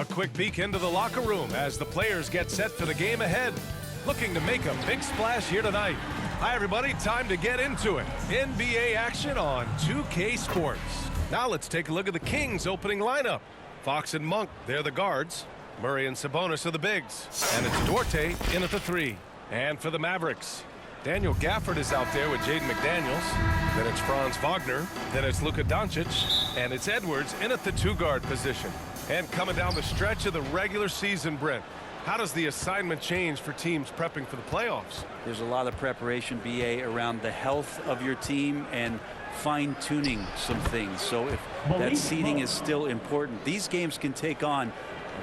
A quick peek into the locker room as the players get set for the game ahead. Looking to make a big splash here tonight. Hi, everybody. Time to get into it. NBA action on 2K Sports. Now let's take a look at the Kings' opening lineup. Fox and Monk, they're the guards. Murray and Sabonis are the bigs. And it's Duarte in at the 3. And for the Mavericks, Daniel Gafford is out there with Jaden McDaniels. Then it's Franz Wagner. Then it's Luka Doncic. And it's Edwards in at the 2-guard position. And coming down the stretch of the regular season, Brent, how does the assignment change for teams prepping for the playoffs? There's a lot of preparation, BA, around the health of your team and fine-tuning some things. So if that seeding is still important, these games can take on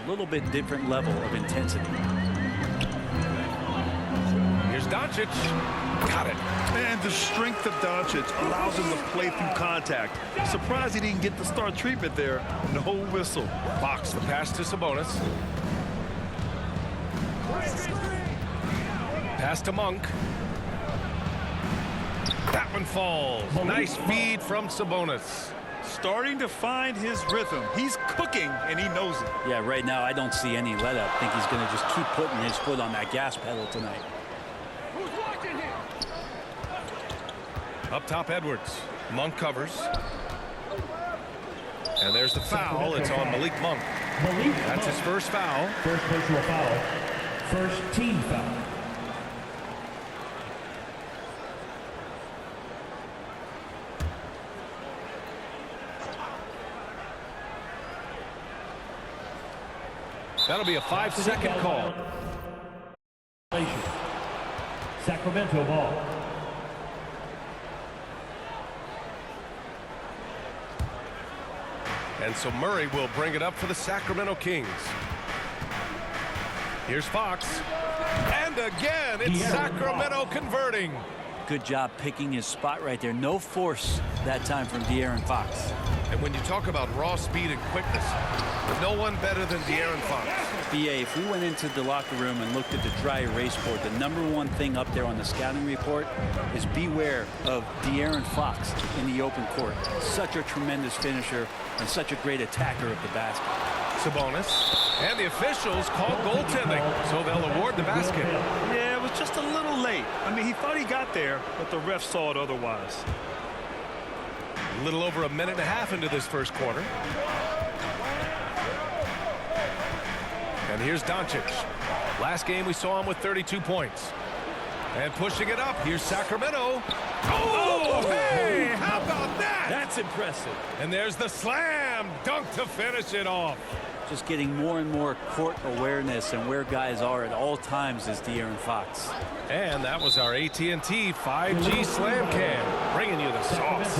a little bit different level of intensity. Here's Doncic. Got it. And the strength of Doncic allows him to play through contact. Surprised he didn't get the start treatment there. No whistle. Fox, the pass to Sabonis. Pass to Monk. That one falls. Nice feed from Sabonis. Starting to find his rhythm. He's cooking, and he knows it. Yeah, right now I don't see any let up. I think he's going to just keep putting his foot on that gas pedal tonight. Up top, Edwards. Monk covers. And there's the foul. It's on Malik Monk. That's his first foul. First personal foul. First team foul. That'll be a 5-second call. Sacramento ball. And so Murray will bring it up for the Sacramento Kings. Here's Fox. And again, it's Sacramento converting. Good job picking his spot right there. No force that time from De'Aaron Fox. And when you talk about raw speed and quickness, no one better than De'Aaron Fox. BA, if we went into the locker room and looked at the dry erase board, the #1 thing up there on the scouting report is beware of De'Aaron Fox in the open court. Such a tremendous finisher and such a great attacker of the basket. Sabonis. And the officials called goaltending, so they'll award the basket. Yeah, it was just a little late. I mean, he thought he got there, but the ref saw it otherwise. A little over a minute and a half into this first quarter. And here's Doncic. Last game we saw him with 32 points. And pushing it up, here's Sacramento. Oh, hey, how about that? That's impressive. And there's the slam dunk to finish it off. Just getting more and more court awareness and where guys are at all times is De'Aaron Fox. And that was our AT&T 5G slam cam, bringing you the sauce.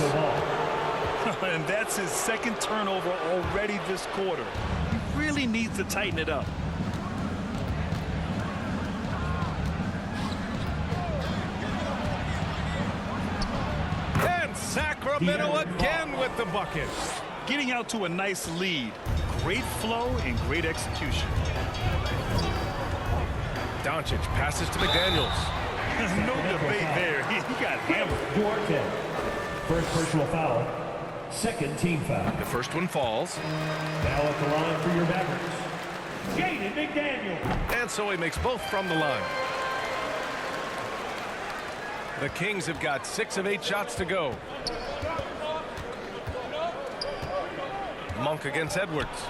And that's his second turnover already this quarter. He really needs to tighten it up. And Sacramento again with the bucket. Getting out to a nice lead. Great flow and great execution. Doncic passes to McDaniels. No debate there. He got hammered. Duarte. First personal foul. Second team foul. The first one falls. Now at the line for your Mavericks, Jaden McDaniels. And so he makes both from the line. The Kings have got 6 of 8 shots to go. Monk against Edwards.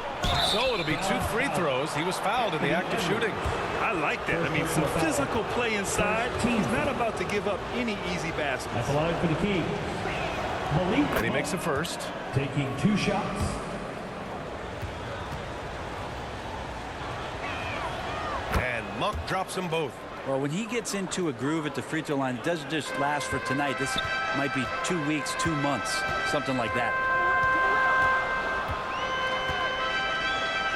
So it'll be 2 free throws. He was fouled in the act of shooting. I like that. I mean, some physical play inside. He's not about to give up any easy baskets. At the line for the Kings, And he makes the first. taking 2 shots. And Monk drops them both. Well, when he gets into a groove at the free throw line, it doesn't just last for tonight. This might be 2 weeks, 2 months, something like that.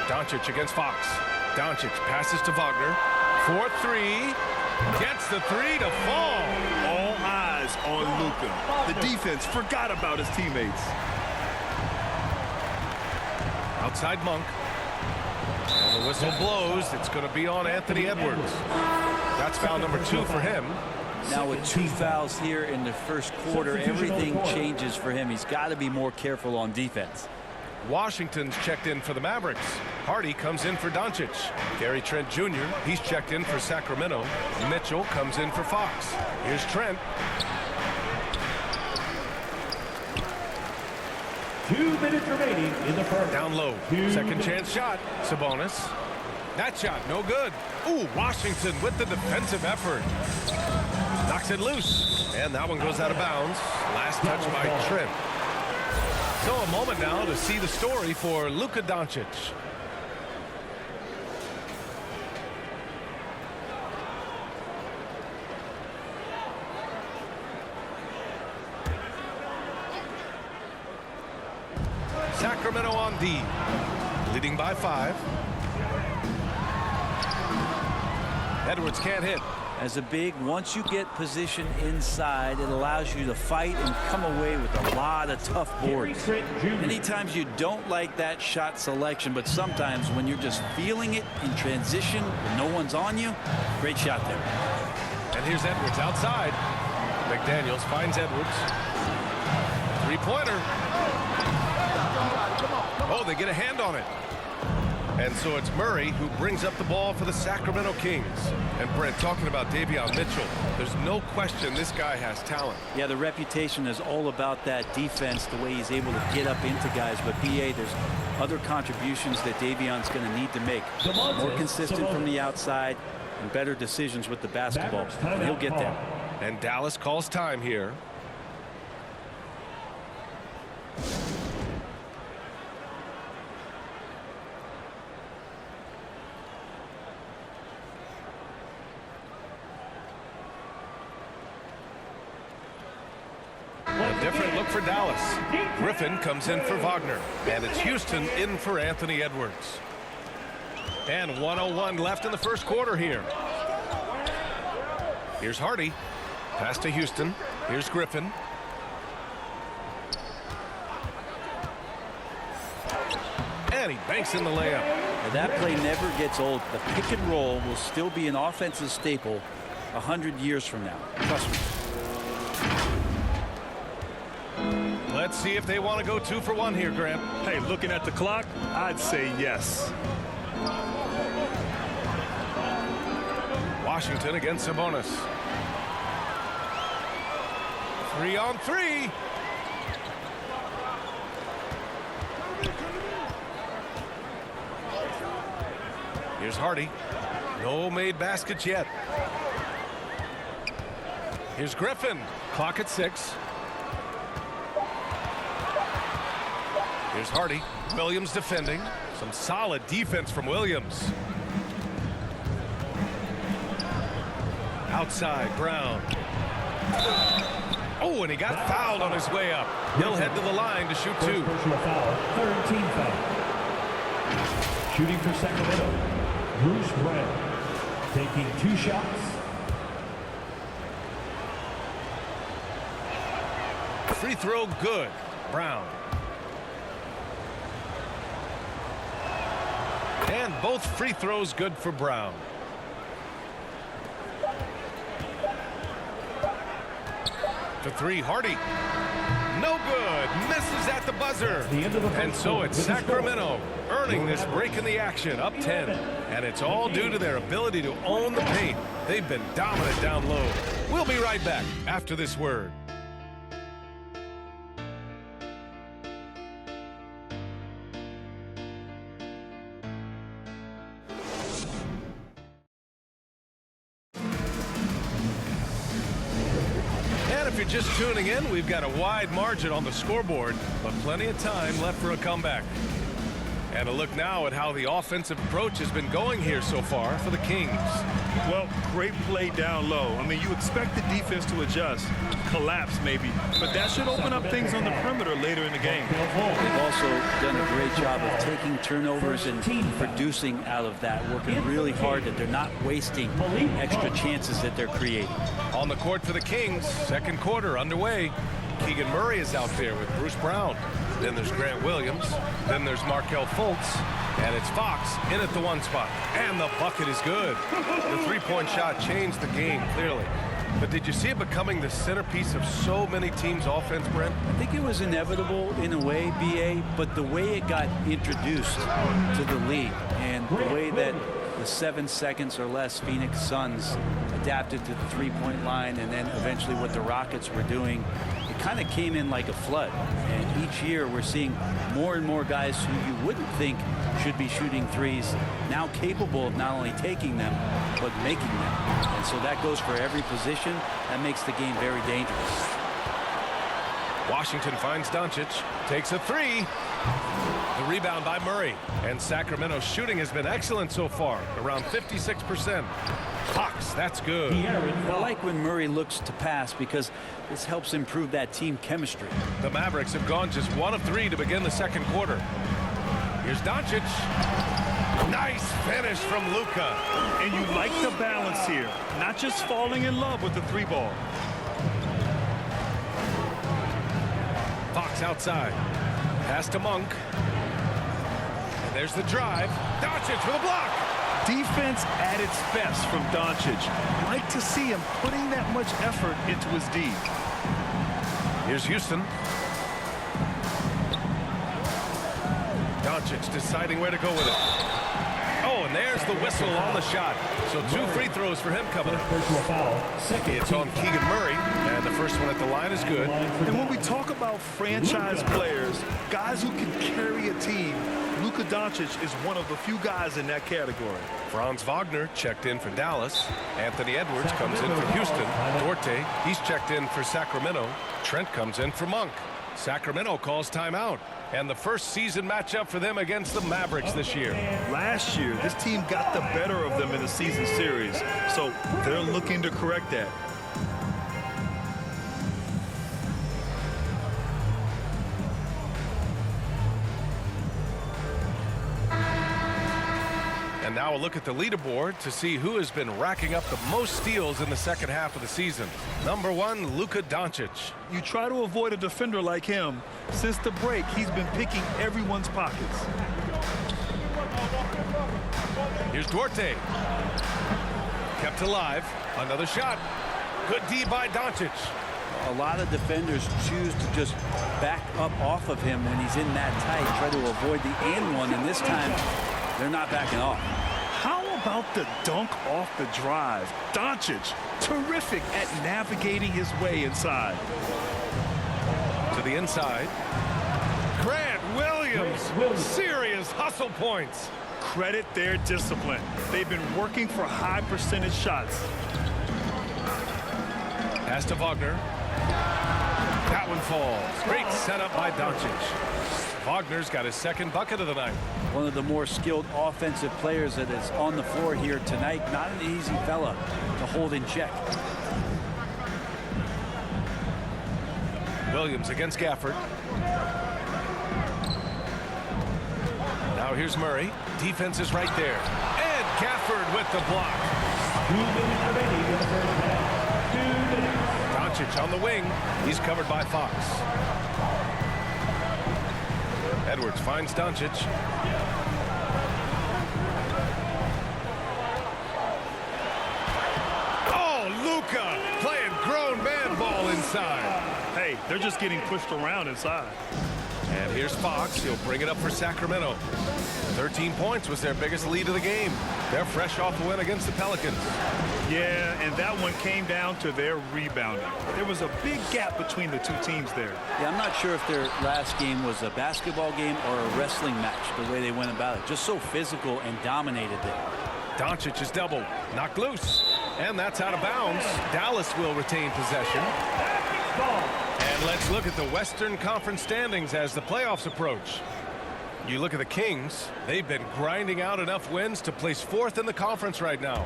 Doncic against Fox. Doncic passes to Wagner. 4-3. Gets the 3 to fall. All eyes on Luka. The defense forgot about his teammates. Outside Monk. And the whistle blows. It's going to be on Anthony Edwards. That's foul number 2 for him. Now with 2 fouls here in the first quarter, everything changes for him. He's got to be more careful on defense. Washington's checked in for the Mavericks. Hardy comes in for Doncic. Gary Trent Jr., he's checked in for Sacramento. Mitchell comes in for Fox. Here's Trent. 2 minutes remaining in the first. Down low. Second chance shot. Sabonis. That shot no good. Ooh, Washington with the defensive effort. Knocks it loose. And that one goes out of bounds. Last touch by Trent. So a moment now to see the story for Luka Doncic. Sacramento on D, leading by 5. Edwards can't hit. As a big, once you get position inside, it allows you to fight and come away with a lot of tough boards. Many times you don't like that shot selection, but sometimes when you're just feeling it in transition when no one's on you, great shot there. And here's Edwards outside. McDaniels finds Edwards. Three-pointer. Oh, they get a hand on it. And so it's Murray who brings up the ball for the Sacramento Kings. And Brent, talking about Davion Mitchell, there's no question this guy has talent. Yeah, the reputation is all about that defense, the way he's able to get up into guys. But BA, there's other contributions that Davion's going to need to make. More consistent from the outside and better decisions with the basketball. And he'll get there. And Dallas calls time here. A different look for Dallas. Griffin comes in for Wagner. And it's Houston in for Anthony Edwards. And 1:01 left in the first quarter here. Here's Hardy. Pass to Houston. Here's Griffin. And he banks in the layup. And that play never gets old. The pick and roll will still be an offensive staple 100 years from now. Trust me. Let's see if they want to go 2 for 1 here, Grant. Hey, looking at the clock, I'd say yes. Washington against Sabonis. 3-on-3. Here's Hardy. No made baskets yet. Here's Griffin. Clock at 6. Here's Hardy. Williams defending. Some solid defense from Williams. Outside, Brown. Oh, and he got fouled on his way up. He'll head to the line to shoot 2. Personal foul, third team foul. Shooting for Sacramento, Bruce Brown. Taking 2 shots. Free throw good. Brown. And both free throws good for Brown. To 3, Hardy. No good. Misses at the buzzer. And so it's Sacramento earning this break in the action, up 10. And it's all due to their ability to own the paint. They've been dominant down low. We'll be right back after this word. If you're just tuning in, we've got a wide margin on the scoreboard, but plenty of time left for a comeback. And a look now at how the offensive approach has been going here so far for the Kings. Well, great play down low. I mean, you expect the defense to adjust, collapse maybe, but that should open up things on the perimeter later in the game. They've also done a great job of taking turnovers and producing out of that, working really hard that they're not wasting extra chances that they're creating. On the court for the Kings, second quarter underway. Keegan Murray is out there with Bruce Brown. Then there's Grant Williams. Then there's Markelle Fultz. And it's Fox in at the 1 spot. And the bucket is good. The three-point shot changed the game, clearly. But did you see it becoming the centerpiece of so many teams' offense, Brent? I think it was inevitable in a way, BA, but the way it got introduced to the league and the way that the 7 seconds or less Phoenix Suns adapted to the three-point line, and then eventually what the Rockets were doing, it kind of came in like a flood. And each year we're seeing more and more guys who you wouldn't think should be shooting threes now capable of not only taking them but making them. And so that goes for every position. That makes the game very dangerous. Washington finds Doncic, takes a three. The rebound by Murray. And Sacramento's shooting has been excellent so far, around 56%. Fox, that's good. I like when Murray looks to pass because this helps improve that team chemistry. The Mavericks have gone just 1 of 3 to begin the second quarter. Here's Doncic. Nice finish from Luka. And you like the balance here, not just falling in love with the 3-ball. Fox outside. Pass to Monk. And there's the drive. Doncic with a block. Defense at its best from Doncic. Like to see him putting that much effort into his D. Here's Houston. Doncic deciding where to go with it. Oh, and there's the whistle on the shot. So 2 free throws for him coming up. It's on Keegan Murray, and the first one at the line is good. And when we talk about franchise players, guys who can carry a team, Luka Doncic is one of the few guys in that category. Franz Wagner checked in for Dallas. Anthony Edwards comes in for Houston. Duarte, he's checked in for Sacramento. Trent comes in for Monk. Sacramento calls timeout. And the first season matchup for them against the Mavericks this year. Last year, this team got the better of them in the season series, so they're looking to correct that. And now a look at the leaderboard to see who has been racking up the most steals in the second half of the season. Number 1, Luka Doncic. You try to avoid a defender like him. Since the break, he's been picking everyone's pockets. Here's Duarte. Kept alive. Another shot. Good D by Doncic. A lot of defenders choose to just back up off of him when he's in that tight, try to avoid the and one, and this time they're not backing off. How about the dunk off the drive? Doncic, terrific at navigating his way inside. To the inside. Grant Williams. Serious hustle points. Credit their discipline. They've been working for high percentage shots. Pass to Wagner. That one falls. Great setup by Doncic. Wagner's got his second bucket of the night. One of the more skilled offensive players that is on the floor here tonight. Not an easy fella to hold in check. Williams against Gafford. Now here's Murray. Defense is right there. And Gafford with the block. 2 minutes remaining in the first half. 2 minutes. Doncic on the wing. He's covered by Fox. Edwards finds Doncic. Oh, Luka playing grown man ball inside. Hey, they're just getting pushed around inside. And here's Fox. He'll bring it up for Sacramento. 13 points was their biggest lead of the game. They're fresh off a win against the Pelicans. Yeah, and that one came down to their rebounding. There was a big gap between the two teams there. Yeah, I'm not sure if their last game was a basketball game or a wrestling match, the way they went about it. Just so physical and dominated there. Doncic is doubled, knocked loose, and that's out of bounds. Dallas will retain possession. And let's look at the Western Conference standings as the playoffs approach. You look at the Kings, they've been grinding out enough wins to place 4th in the conference right now.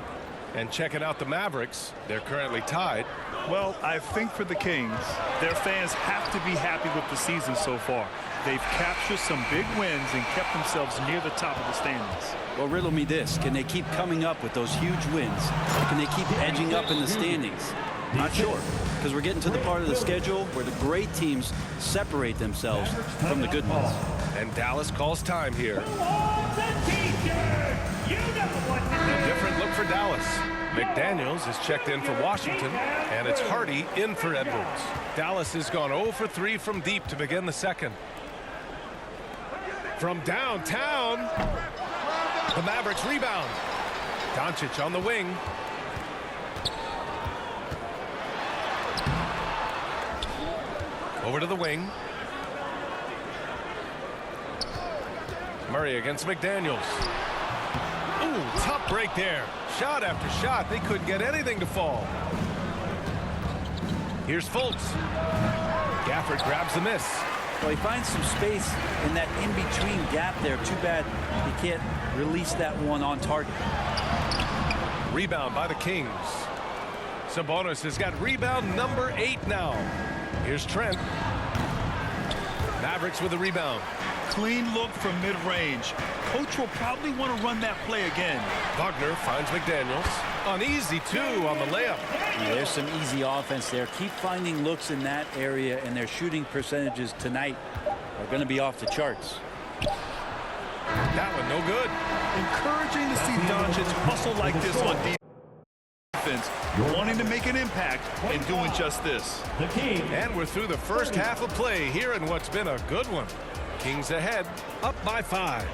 And checking out the Mavericks, they're currently tied. Well, I think for the Kings, their fans have to be happy with the season so far. They've captured some big wins and kept themselves near the top of the standings. Well, riddle me this. Can they keep coming up with those huge wins? Or can they keep edging up in the standings? Not sure, because we're getting to the part of the schedule where the great teams separate themselves from the good ones. And Dallas calls time here. A different look for Dallas. McDaniels is checked in for Washington, and it's Hardy in for Edwards. Dallas has gone 0 for 3 from deep to begin the second. From downtown, the Mavericks rebound. Doncic on the wing. Over to the wing. Murray against McDaniels. Ooh, tough break there. Shot after shot. They couldn't get anything to fall. Here's Fultz. Gafford grabs the miss. Well, he finds some space in that in-between gap there. Too bad he can't release that one on target. Rebound by the Kings. Sabonis has got rebound number 8 now. Here's Trent. Mavericks with a rebound. Clean look from mid-range. Coach will probably want to run that play again. Wagner finds McDaniels. On easy 2 on the layup. Yeah, there's some easy offense there. Keep finding looks in that area, and their shooting percentages tonight are going to be off the charts. That one no good. Encouraging to see Doncic hustle like this on defense, wanting to make an impact and doing just this. And we're through the first half of play here in what's been a good one. Kings ahead, up by 5.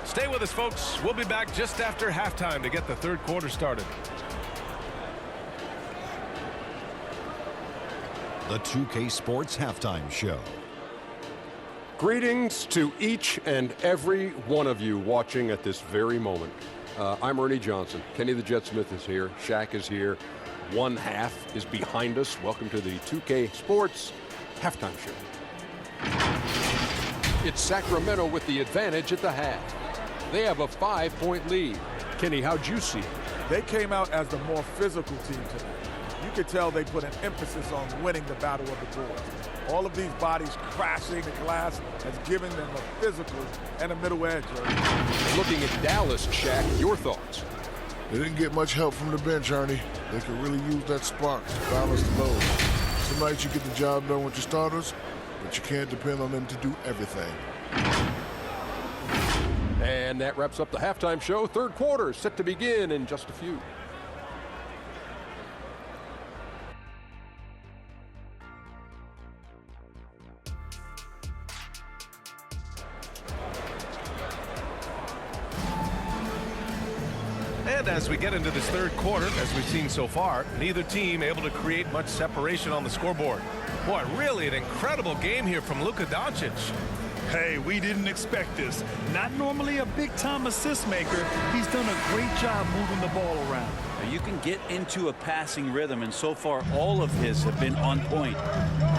Stay with us, folks. We'll be back just after halftime to get the third quarter started. The 2K Sports Halftime Show. Greetings to each and every one of you watching at this very moment. I'm Ernie Johnson. Kenny the Jet Smith is here. Shaq is here. One half is behind us. Welcome to the 2K Sports Halftime Show. It's Sacramento with the advantage at the half. They have a 5-point lead. Kenny, how'd you see it? They came out as the more physical team tonight. You could tell they put an emphasis on winning the battle of the boards. All of these bodies crashing the glass has given them a physical and a middle edge. Looking at Dallas, Shaq, your thoughts? They didn't get much help from the bench, Ernie. They could really use that spark to balance the load. Some nights you get the job done with your starters, but you can't depend on them to do everything. And that wraps up the halftime show. Third quarter set to begin in just a few. And as we get into this third quarter, as we've seen so far, neither team able to create much separation on the scoreboard. Boy, really an incredible game here from Luka Doncic. Hey, we didn't expect this. Not normally a big-time assist maker. He's done a great job moving the ball around. Now, you can get into a passing rhythm, and so far all of his have been on point.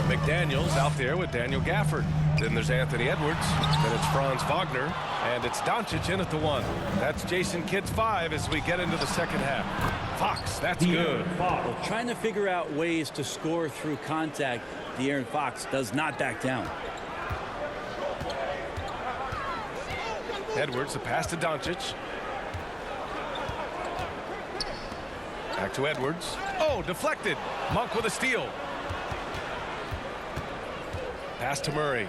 McDaniels out there with Daniel Gafford. Then there's Anthony Edwards. Then it's Franz Wagner. And it's Doncic in at the 1. That's Jason Kidd's 5 as we get into the second half. Fox, that's good. Well, trying to figure out ways to score through contact, De'Aaron Fox does not back down. Edwards, the pass to Doncic. Back to Edwards. Oh, deflected. Monk with a steal. Pass to Murray.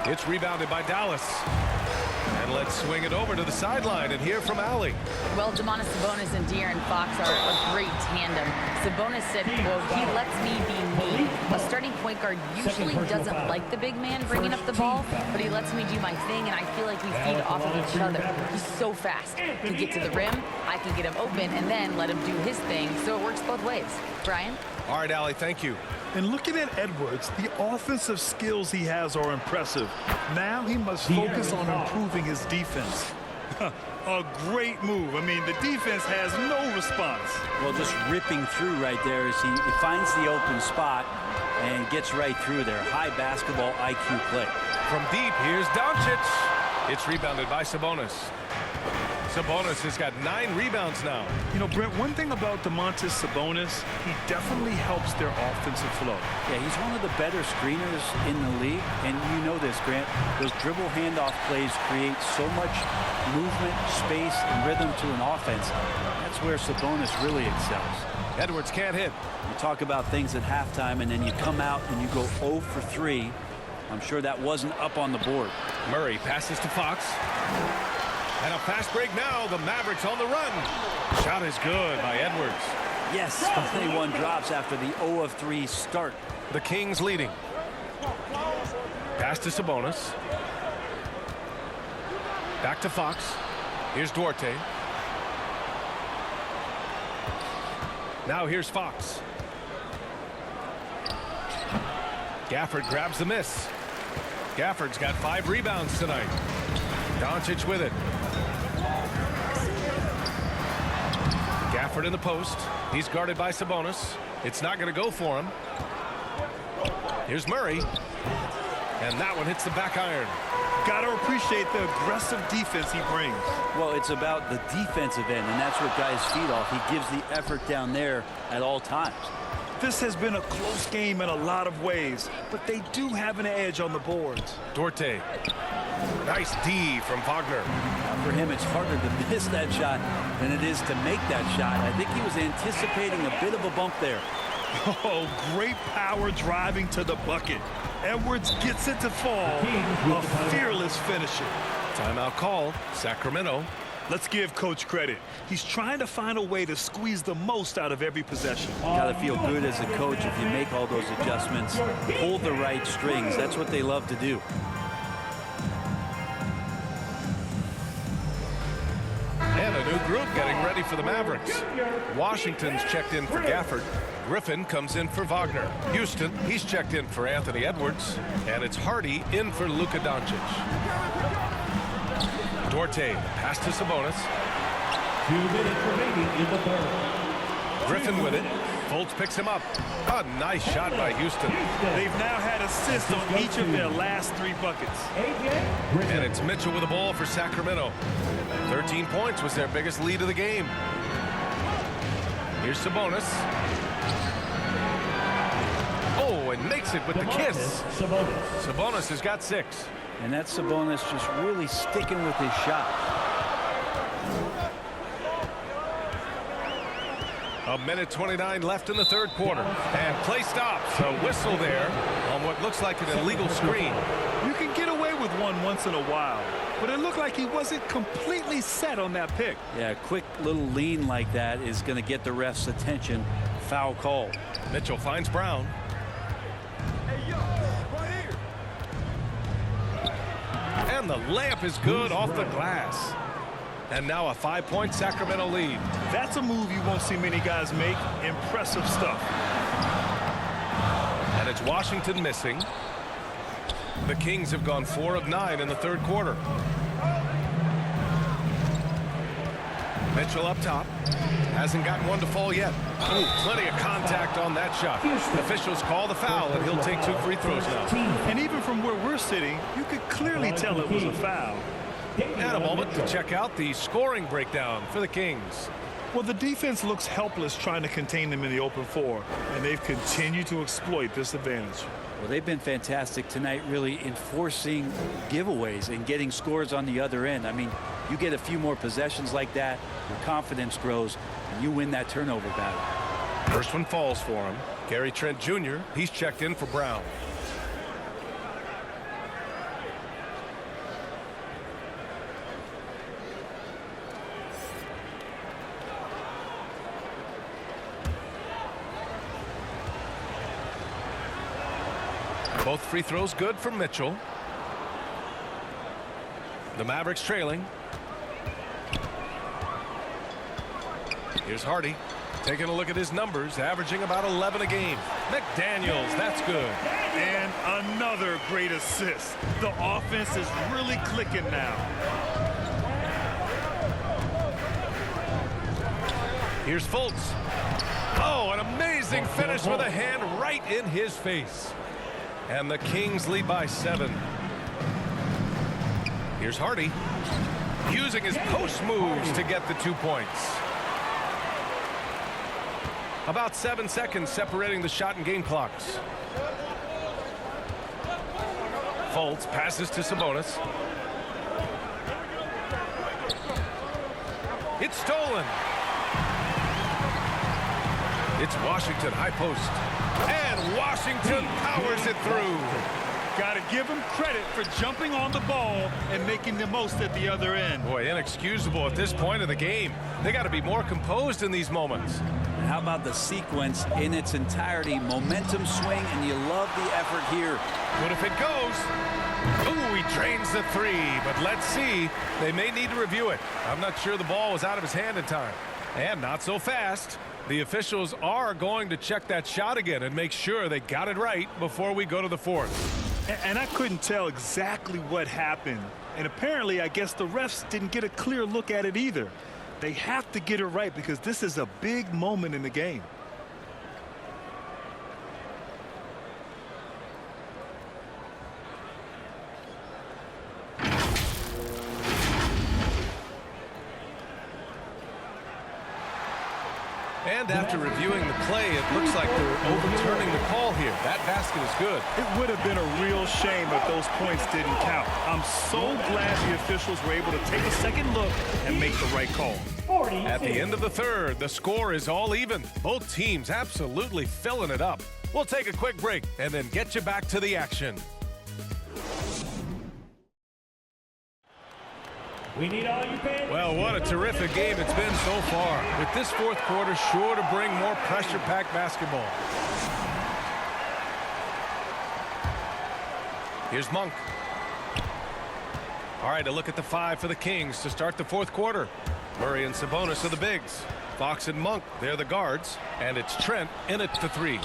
It's rebounded by Dallas. And let's swing it over to the sideline and hear from Allie. Well, Domantas Sabonis and De'Aaron Fox are a great tandem. Sabonis said, quote, "He lets me be me." A starting point guard usually doesn't like the big man bringing up the ball, but he lets me do my thing, and I feel like we feed off of each other. He's so fast. He can get to the rim, I can get him open, and then let him do his thing, so it works both ways. Brian? All right, Allie, thank you. And looking at Edwards, the offensive skills he has are impressive. Now he must focus on improving his defense. A great move. I mean, the defense has no response. Well, just ripping through right there as he finds the open spot and gets right through there. High basketball IQ play. From deep, here's Doncic. It's rebounded by Sabonis. Sabonis has got 9 rebounds now. You know, Brent, one thing about Domantas Sabonis, he definitely helps their offensive flow. Yeah, he's one of the better screeners in the league, and you know this, Grant. Those dribble handoff plays create so much movement, space, and rhythm to an offense. That's where Sabonis really excels. Edwards can't hit. You talk about things at halftime, and then you come out and you go 0 for 3. I'm sure that wasn't up on the board. Murray passes to Fox. And a fast break now. The Mavericks on the run. Shot is good by Edwards. Yes, 21 drops after the 0 of 3 start. The Kings leading. Pass to Sabonis. Back to Fox. Here's Duarte. Now here's Fox. Gafford grabs the miss. Gafford's got 5 rebounds tonight. Doncic with it. Gafford in the post. He's guarded by Sabonis. It's not going to go for him. Here's Murray. And that one hits the back iron. Got to appreciate the aggressive defense he brings. Well, it's about the defensive end, and that's what guys feed off. He gives the effort down there at all times. This has been a close game in a lot of ways, but they do have an edge on the boards. Duarte. Nice D from Wagner. For him, it's harder to miss that shot than it is to make that shot. I think he was anticipating a bit of a bump there. Oh, great power driving to the bucket. Edwards gets it to fall. A fearless finisher. Timeout call. Sacramento. Let's give Coach credit. He's trying to find a way to squeeze the most out of every possession. Got to feel good as a coach if you make all those adjustments, pull the right strings. That's what they love to do. And a new group getting ready for the Mavericks. Washington's checked in for Gafford. Griffin comes in for Wagner. Houston, he's checked in for Anthony Edwards. And it's Hardy in for Luka Doncic. Duarte, pass to Sabonis. 2 minutes remaining in the third. Griffin with it. Fultz picks him up. A nice shot by Houston. They've now had assists on each of their last 3 buckets. And it's Mitchell with the ball for Sacramento. 13 points was their biggest lead of the game. Here's Sabonis. Oh, and makes it with the kiss. Sabonis has got 6. And that's Sabonis just really sticking with his shot. A minute 29 left in the third quarter. And play stops. A whistle there on what looks like an illegal screen. You can get away with one once in a while, but it looked like he wasn't completely set on that pick. Yeah, a quick little lean like that is going to get the ref's attention. Foul call. Mitchell finds Brown. And the layup is good off the glass. And now a 5-point Sacramento lead. That's a move you won't see many guys make. Impressive stuff. And it's Washington missing. The Kings have gone 4 of 9 in the third quarter. Mitchell up top. Hasn't gotten one to fall yet. Ooh, plenty of contact on that shot. Officials call the foul, and he'll take 2 free throws now. And even from where we're sitting, you could clearly tell it was a foul. And a moment to check out the scoring breakdown for the Kings. Well, the defense looks helpless trying to contain them in the open floor, and they've continued to exploit this advantage. Well, they've been fantastic tonight, really enforcing giveaways and getting scores on the other end. I mean, you get a few more possessions like that, your confidence grows, and you win that turnover battle. First one falls for him. Gary Trent Jr., he's checked in for Brown. Both free throws good for Mitchell. The Mavericks trailing. Here's Hardy. Taking a look at his numbers, averaging about 11 a game. McDaniels, that's good. And another great assist. The offense is really clicking now. Here's Fultz. Oh, an amazing finish with a hand right in his face. And the Kings lead by 7. Here's Hardy. Using his post moves to get the 2 points. About 7 seconds separating the shot and game clocks. Fultz passes to Sabonis. It's stolen. It's Washington high post. And Washington powers it through. Got to give him credit for jumping on the ball and making the most at the other end. Boy, inexcusable at this point of the game. They got to be more composed in these moments. And how about the sequence in its entirety? Momentum swing, and you love the effort here. What if it goes? Ooh, he drains the three, but let's see. They may need to review it. I'm not sure the ball was out of his hand in time. And not so fast. The officials are going to check that shot again and make sure they got it right before we go to the fourth. And I couldn't tell exactly what happened. And apparently, I guess the refs didn't get a clear look at it either. They have to get it right because this is a big moment in the game. And after reviewing the play, it looks like they're overturning the call here. That basket is good. It would have been a real shame if those points didn't count. I'm so glad the officials were able to take a second look and make the right call. At the end of the third, the score is all even. Both teams absolutely filling it up. We'll take a quick break and then get you back to the action. We need all you fans. Well, what a terrific game it's been so far. With this fourth quarter sure to bring more pressure-packed basketball. Here's Monk. All right, a look at the five for the Kings to start the fourth quarter. Murray and Sabonis are the bigs. Fox and Monk, they're the guards. And it's Trent in at the three.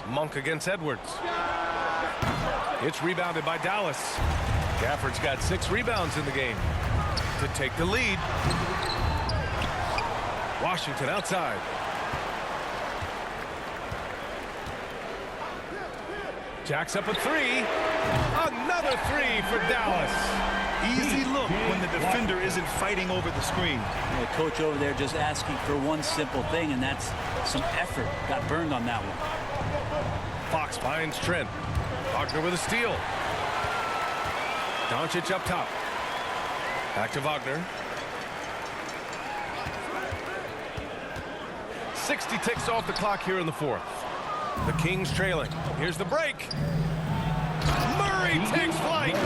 Monk against Edwards. It's rebounded by Dallas. Gafford's got 6 rebounds in the game to take the lead. Washington outside. Jacks up a three. Another three for Dallas. Easy look when the defender isn't fighting over the screen. The coach over there just asking for one simple thing, and that's some effort. Got burned on that one. Fox finds Trent. Wagner with a steal. Doncic up top. Back to Wagner. 60 ticks off the clock here in the fourth. The Kings trailing. Here's the break. Murray takes flight.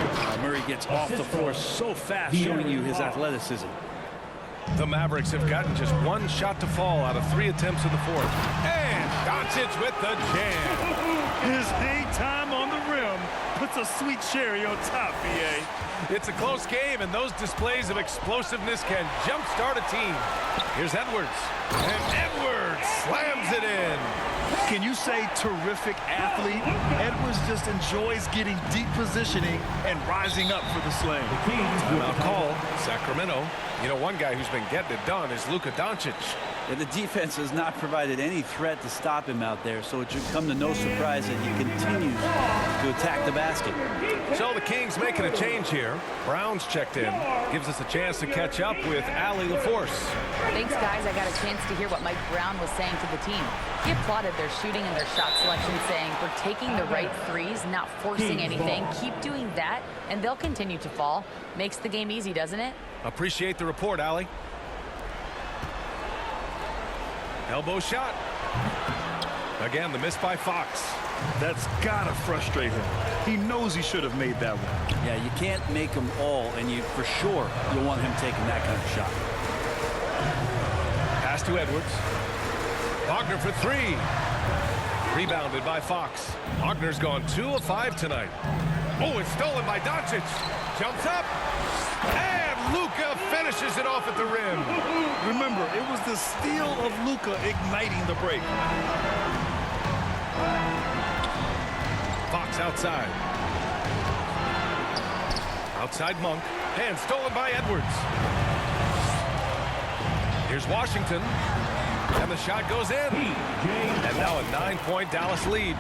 Murray gets off the floor so fast, showing you his athleticism. The Mavericks have gotten just one shot to fall out of 3 attempts in the fourth. And Doncic with the jam. His hang time on the rim puts a sweet cherry on top, B.A. It's a close game, and those displays of explosiveness can jumpstart a team. Here's Edwards. And Edwards slams it in. Can you say terrific athlete? Edwards just enjoys getting deep positioning and rising up for the slam. Timeout call, Sacramento. You know, one guy who's been getting it done is Luka Doncic. Yeah, the defense has not provided any threat to stop him out there, so it should come to no surprise that he continues to attack the basket. So the Kings making a change here. Brown's checked in. Gives us a chance to catch up with Allie LaForce. Thanks, guys. I got a chance to hear what Mike Brown was saying to the team. He applauded their shooting and their shot selection, saying, we're taking the right threes, not forcing anything. Keep doing that, and they'll continue to fall. Makes the game easy, doesn't it? Appreciate the report, Allie. Elbow shot. Again, the miss by Fox. That's gotta frustrate him. He knows he should have made that one. Yeah, you can't make them all, and you for sure you'll want him taking that kind of shot. Pass to Edwards. Wagner for 3. Rebounded by Fox. Wagner's gone 2 of 5 tonight. Oh, it's stolen by Doncic. Jumps up. And Luka finishes it off at the rim. Remember, it was the steal of Luka igniting the break. Fox outside. Outside Monk. And stolen by Edwards. Here's Washington. And the shot goes in. And now a 9-point Dallas lead.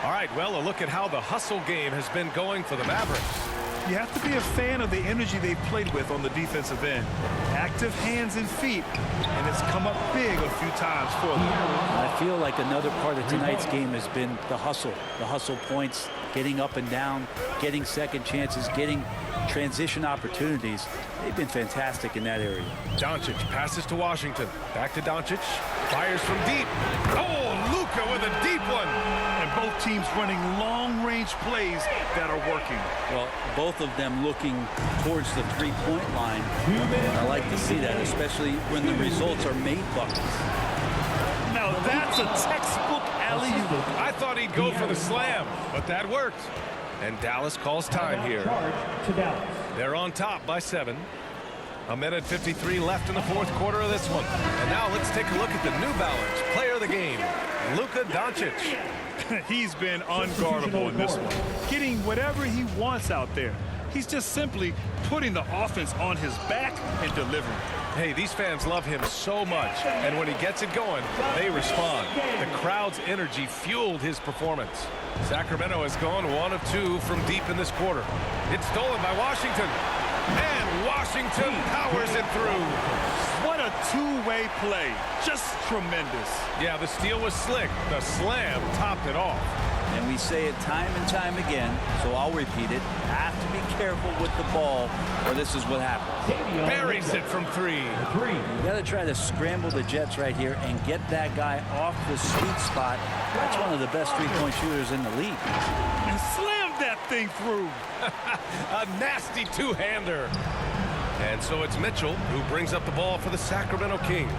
All right, well, a look at how the hustle game has been going for the Mavericks. You have to be a fan of the energy they've played with on the defensive end. Active hands and feet, and it's come up big a few times for them. I feel like another part of tonight's game has been the hustle points, getting up and down, getting second chances, getting transition opportunities. They've been fantastic in that area. Doncic passes to Washington. Back to Doncic. Fires from deep. Oh, Luka with a deep one. teams running long-range plays that are working. Well, both of them looking towards the three-point line. I like to see that, especially when the results are made buckets. Now that's a textbook alley-oop. I thought he'd go for the slam, but that worked. And Dallas calls time here. They're on top by 7. A minute 53 left in the fourth quarter of this one. And now let's take a look at the New Balance player of the game, Luka Doncic. He's been unguardable in this one, getting whatever he wants out there. He's just simply putting the offense on his back and delivering. Hey, these fans love him so much, and when he gets it going, they respond. The crowd's energy fueled his performance. Sacramento has gone 1 of 2 from deep in this quarter. It's stolen by Washington, and Washington powers it through. What a two-way play. Just tremendous. Yeah, the steal was slick. The slam topped it off. And we say it time and time again, so I'll repeat it. Have to be careful with the ball, or this is what happens. Buries it from 3. You got to try to scramble the Jets right here and get that guy off the sweet spot. That's one of the best three-point shooters in the league. And slammed that thing through. A nasty two-hander. And so it's Mitchell who brings up the ball for the Sacramento Kings.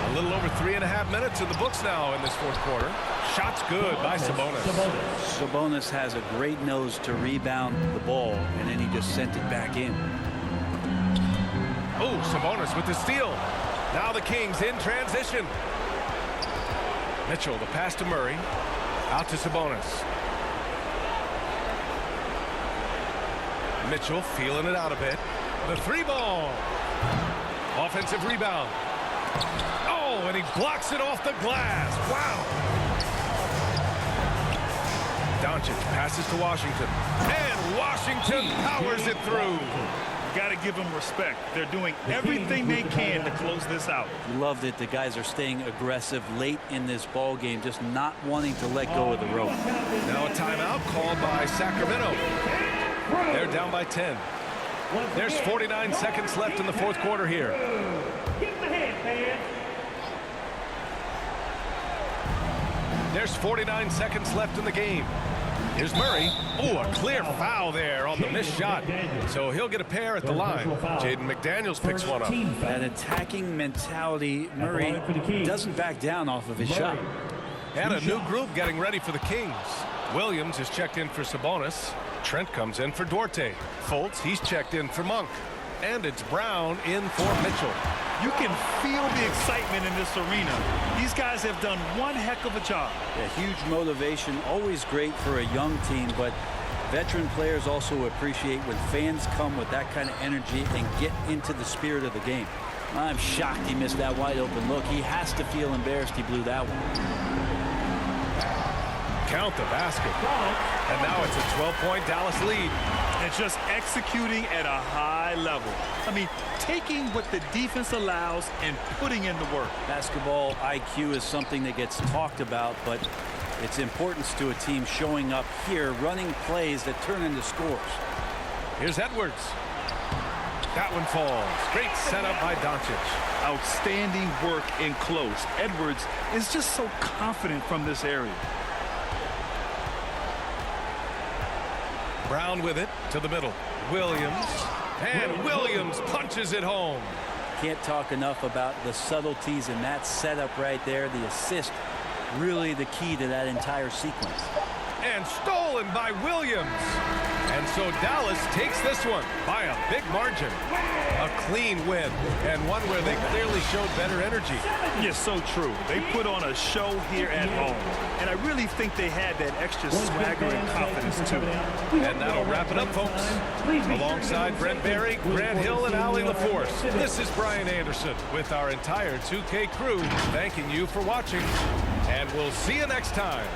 A little over 3.5 minutes in the books now in this fourth quarter. Shots good by Sabonis. Sabonis has a great nose to rebound the ball, and then he just sent it back in. Oh, Sabonis with the steal. Now the Kings in transition. Mitchell, the pass to Murray. Out to Sabonis. Mitchell feeling it out a bit. The 3-ball. Offensive rebound. Oh, and he blocks it off the glass. Wow. Doncic passes to Washington. And Washington powers it through. Got to give them respect. They're doing everything they can to close this out. Love that the guys are staying aggressive late in this ball game, just not wanting to let go of the rope. Now a timeout called by Sacramento. They're down by 10. There's 49 seconds left in the fourth quarter here. There's 49 seconds left in the game. Here's Murray. Oh, a clear foul there on the missed shot. So he'll get a pair at the line. Jaden McDaniels picks one up. That attacking mentality, Murray doesn't back down off of his shot. And a new group getting ready for the Kings. Williams is checked in for Sabonis. Trent comes in for Duarte. Fultz, he's checked in for Monk. And it's Brown in for Mitchell. You can feel the excitement in this arena. These guys have done one heck of a job. A huge motivation, always great for a young team, but veteran players also appreciate when fans come with that kind of energy and get into the spirit of the game. I'm shocked he missed that wide open look. He has to feel embarrassed he blew that one. Count the basket. And now it's a 12-point Dallas lead. And just executing at a high level. I mean, taking what the defense allows and putting in the work. Basketball IQ is something that gets talked about, but its importance to a team showing up here, running plays that turn into scores. Here's Edwards. That one falls. Great setup by Doncic. Outstanding work in close. Edwards is just so confident from this area. Brown with it to the middle. Williams. And Williams punches it home. Can't talk enough about the subtleties in that setup right there. The assist, really the key to that entire sequence. And stolen by Williams. And so Dallas takes this one by a big margin. A clean win, and one where they clearly showed better energy. Yes, so true. They put on a show here at home, and I really think they had that extra swagger and confidence, too. And that'll wrap it up, folks. Alongside Brent Barry, Grant Hill, and Allie LaForce, this is Brian Anderson with our entire 2K crew thanking you for watching, and we'll see you next time.